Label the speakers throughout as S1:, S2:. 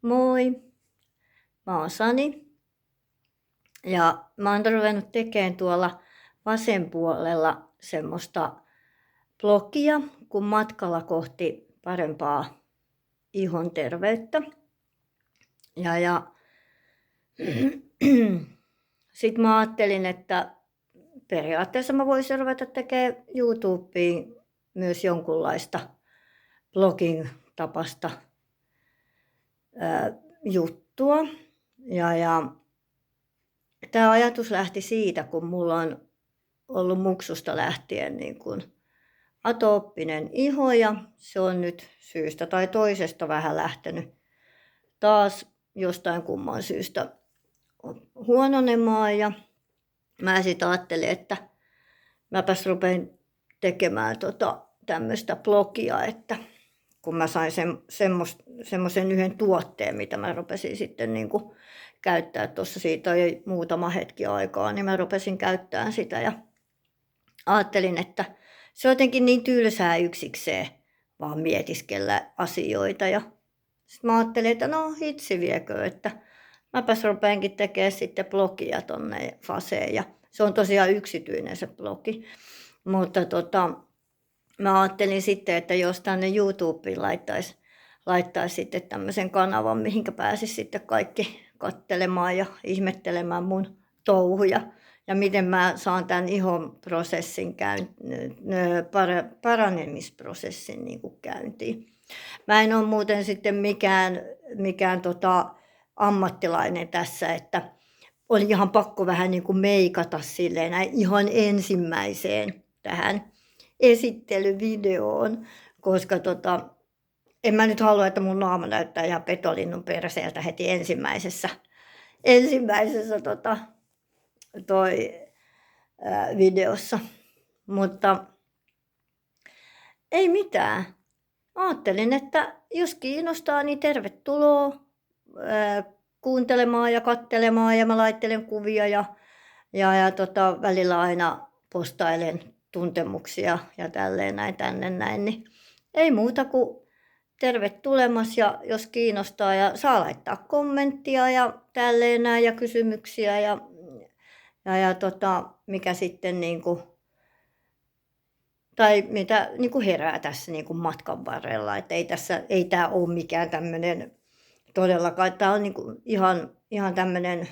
S1: Moi, mä oon Sani ja mä oon ruvennut tekemään tuolla vasen puolella semmoista blogia kuin matkalla kohti parempaa ihon terveyttä. Ja sit mä ajattelin, että periaatteessa mä voisin ruveta tekemään YouTubeen myös jonkunlaista blogin tapasta juttua. Ja tämä ajatus lähti siitä, kun mulla on ollut muksusta lähtien niin kuin atooppinen iho ja se on nyt syystä tai toisesta vähän lähtenyt taas jostain kumman syystä huononemaan. Ja mä sitten ajattelin, että mäpäs rupean tekemään tämmöistä blogia, että kun mä sain semmoisen yhden tuotteen, mitä mä rupesin sitten niin kuin käyttää tuossa, siitä ei muutama hetki aikaa, niin mä rupesin käyttämään sitä ja ajattelin, että se on jotenkin niin tylsää yksikseen vaan mietiskellä asioita. Ja sitten mä ajattelin, että no hitsi viekö, että mäpäs rupeankin tekemään sitten blogia tonne Faseen ja se on tosiaan yksityinen se blogi. Mutta mä ajattelin sitten, että jos tänne YouTubeen laittaisi sitten tämmöisen kanavan, mihinkä pääsisi sitten kaikki katselemaan ja ihmettelemään mun touhuja ja miten mä saan tämän ihon prosessin paranemisprosessin niin kuin käyntiin. Mä en ole muuten sitten mikään ammattilainen tässä, että oli ihan pakko vähän niin kuin meikata silleen ihan ensimmäiseen tähän esittelyvideoon, koska en mä nyt halua, että mun naama näyttää ihan petolinnun perseeltä heti ensimmäisessä videossa. Mutta ei mitään. Ajattelin, että jos kiinnostaa, niin tervetuloa kuuntelemaan ja katselemaan ja mä laittelen kuvia ja välillä aina postailen tuntemuksia ja tälleen näin tänne näin, niin ei muuta kuin tervetulemas ja jos kiinnostaa ja saa laittaa kommenttia ja tälleen näin ja kysymyksiä ja mikä sitten niinku tai mitä niinku herää tässä niinku matkan varrella, että ei tää ole mikään tämmönen todellakaan, tää on niinku ihan tämmönen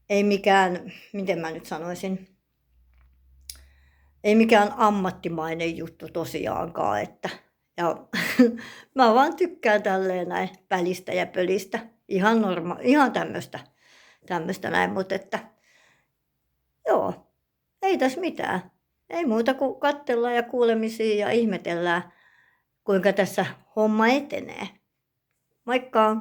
S1: ei mikään, miten mä nyt sanoisin, ei mikään ammattimainen juttu tosiaankaan, että ja mä vaan tykkään tälleen näin pälistä ja pölistä, ihan tämmöstä näin, mutta että joo, ei tässä mitään. Ei muuta kuin katsellaan ja kuulemisia ja ihmetellään, kuinka tässä homma etenee. Moikka!